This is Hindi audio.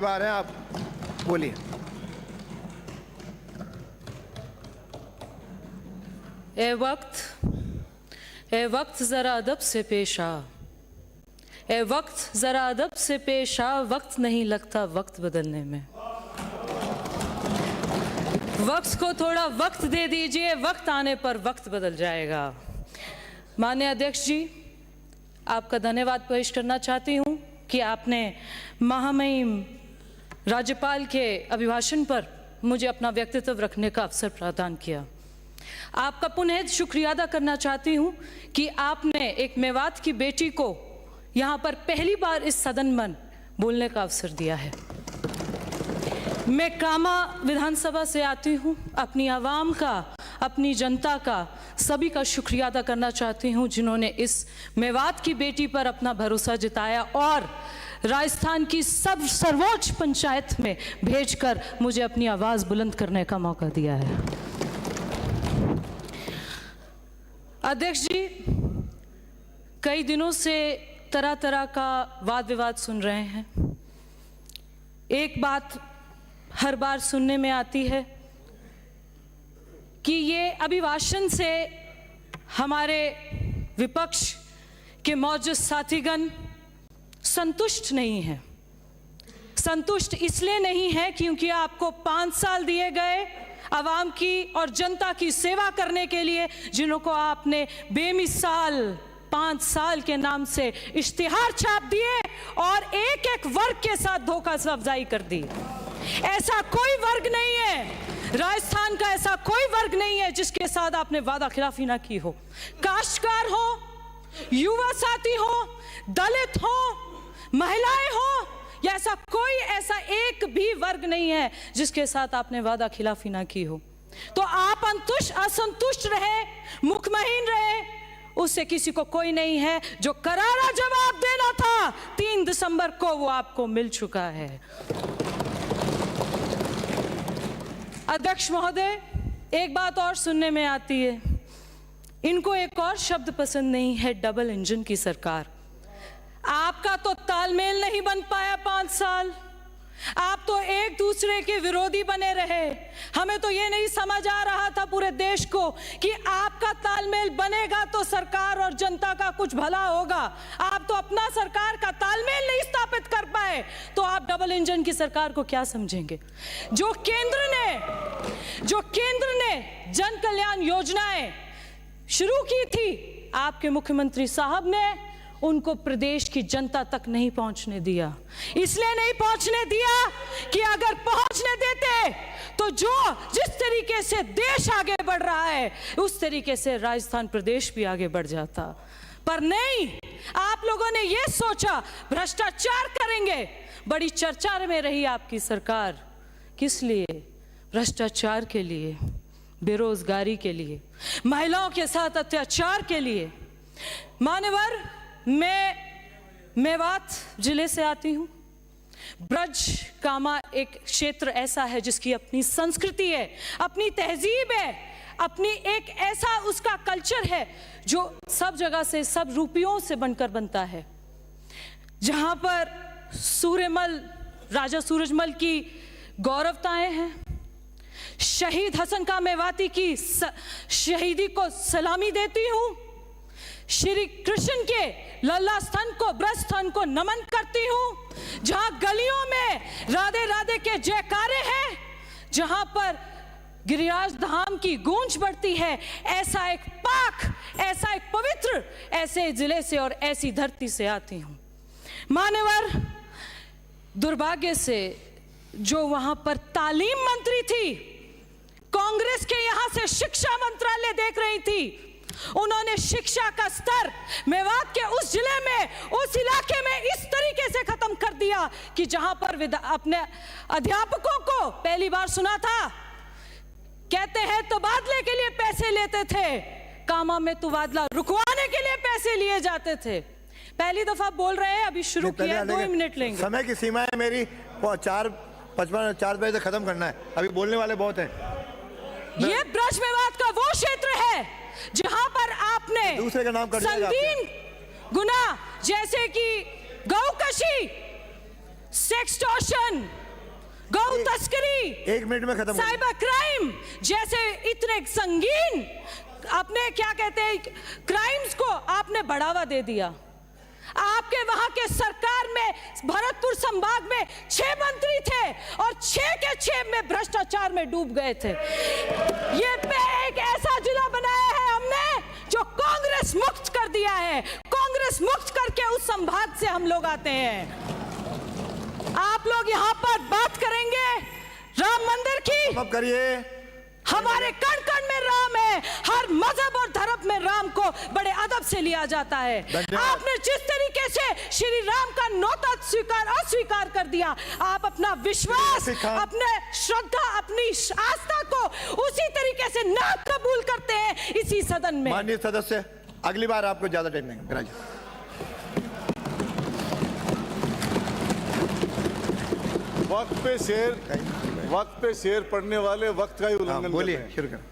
बार है, आप बोलिए। ए वक्त जरा अदब से पेश आ, ए वक्त जरा अदब से पेश आ, वक्त नहीं लगता वक्त बदलने में। वक्त को थोड़ा वक्त दे दीजिए, वक्त आने पर वक्त बदल जाएगा। माननीय अध्यक्ष जी, आपका धन्यवाद पेश करना चाहती हूँ कि आपने महामहिम राज्यपाल के अभिभाषण पर मुझे अपना व्यक्तित्व रखने का अवसर प्रदान किया। आपका पुनः शुक्रिया अदा करना चाहती हूँ कि आपने एक मेवात की बेटी को यहाँ पर पहली बार इस सदन में बोलने का अवसर दिया है। मैं कामा विधानसभा से आती हूँ, अपनी आवाम का, अपनी जनता का, सभी का शुक्रिया अदा करना चाहती हूँ जिन्होंने इस मेवात की बेटी पर अपना भरोसा जताया और राजस्थान की सर्वोच्च पंचायत में भेजकर मुझे अपनी आवाज़ बुलंद करने का मौका दिया है। अध्यक्ष जी, कई दिनों से तरह तरह का वाद विवाद सुन रहे हैं। एक बात हर बार सुनने में आती है कि ये अभिभाषण से हमारे विपक्ष के मौजूद साथीगण संतुष्ट नहीं है। संतुष्ट इसलिए नहीं है क्योंकि आपको 5 साल दिए गए आवाम की और जनता की सेवा करने के लिए, जिन्हों को आपने बेमिसाल 5 साल के नाम से इश्तिहार छाप दिए और एक एक वर्ग के साथ धोखा अफजाई कर दी। ऐसा कोई वर्ग नहीं है, राजस्थान का ऐसा कोई वर्ग नहीं है जिसके साथ आपने वादा खिलाफी ना की हो। काश्तकार हो, युवा साथी हो, दलित हो, महिलाएं हो, या ऐसा एक भी वर्ग नहीं है जिसके साथ आपने वादा खिलाफी ना की हो। तो आप असंतुष्ट रहे, मुखमहीन रहे, उससे किसी को कोई नहीं है। जो करारा जवाब देना था 3 दिसंबर को, वो आपको मिल चुका है। अध्यक्ष महोदय, एक बात और सुनने में आती है, इनको एक और शब्द पसंद नहीं है, डबल इंजन की सरकार। आपका तो तालमेल नहीं बन पाया 5 साल, आप तो एक दूसरे के विरोधी बने रहे। हमें तो ये नहीं समझ आ रहा था पूरे देश को कि आपका तालमेल बनेगा तो सरकार और जनता का कुछ भला होगा। आप तो अपना सरकार का तालमेल नहीं स्थापित कर पाए, तो आप डबल इंजन की सरकार को क्या समझेंगे? जो केंद्र ने जन कल्याण योजनाएं शुरू की थी, आपके मुख्यमंत्री साहब ने उनको प्रदेश की जनता तक नहीं पहुंचने दिया। इसलिए नहीं पहुंचने दिया कि अगर पहुंचने देते तो जिस तरीके से देश आगे बढ़ रहा है, उस तरीके से राजस्थान प्रदेश भी आगे बढ़ जाता। पर नहीं, आप लोगों ने यह सोचा भ्रष्टाचार करेंगे। बड़ी चर्चा में रही आपकी सरकार, किस लिए? भ्रष्टाचार के लिए, बेरोजगारी के लिए, महिलाओं के साथ अत्याचार के लिए। मान्यवर, मैं मेवात जिले से आती हूँ। ब्रज कामा एक क्षेत्र ऐसा है जिसकी अपनी संस्कृति है, अपनी तहजीब है, अपनी एक ऐसा उसका कल्चर है जो सब जगह से, सब रूपियों से बनकर बनता है। जहाँ पर सूर्यमल, राजा सूरजमल की गौरवताएं हैं। शहीद हसन का मेवाती की शहीदी को सलामी देती हूँ। श्री कृष्ण के लल्ला स्तन को, ब्रज स्तन को नमन करती हूँ। जहां गलियों में राधे राधे के जयकारे हैं, जहां पर गिरिराज धाम की गूंज बढ़ती है, ऐसा एक पाक, ऐसा एक पवित्र, ऐसे जिले से और ऐसी धरती से आती हूँ। मान्यवर, दुर्भाग्य से जो वहां पर तालीम मंत्री थी, कांग्रेस के यहां से शिक्षा मंत्रालय देख रही थी, उन्होंने शिक्षा का स्तर मेवात के उस जिले में, उस इलाके में इस तरीके से खत्म कर दिया कि जहां पर अपने अध्यापकों को पहली बार सुना था, कहते हैं तबादले के लिए पैसे लेते थे, कामा में तबादला रुकवाने के लिए पैसे लिए जाते थे। पहली दफा बोल रहे हैं, अभी शुरू किया, 2 मिनट लेंगे। समय की सीमा है मेरी, 4:55 बजे तक खत्म करना है, अभी बोलने वाले बहुत हैं। ये ब्रज मेवात का वो क्षेत्र है जहां पर आपने दूसरे का नाम कर संगीन गुना जैसे कि गौकशी, सेक्सटॉर्शन, गौ तस्करी, 1 मिनट में खत्म। साइबर क्राइम जैसे इतने संगीन अपने क्या कहते हैं क्राइम्स को आपने बढ़ावा दे दिया। आपके वहां के सरकार में भरतपुर संभाग में 6 मंत्री थे और 6 के 6 में भ्रष्टाचार में डूब गए थे। ये एक ऐसा जिला बनाया है हमने जो कांग्रेस मुक्त कर दिया है। कांग्रेस मुक्त करके उस संभाग से हम लोग आते हैं। आप लोग यहां पर बात करेंगे राम मंदिर की, अब करिए। हमारे कण कण में राम है, हर मजहब और धर्म में राम को बड़े अदब से लिया जाता है। आपने जिस तरीके से श्री राम का नौता अस्वीकार कर दिया, आप अपना विश्वास, अपने श्रद्धा, अपनी आस्था को उसी तरीके से ना कबूल करते हैं इसी सदन में। माननीय सदस्य, अगली बार आपको ज्यादा टाइम नहीं। वक्त पे शेर पढ़ने वाले वक्त का ही उल्लंघन बोलिए, करते हैं। शुरू करें।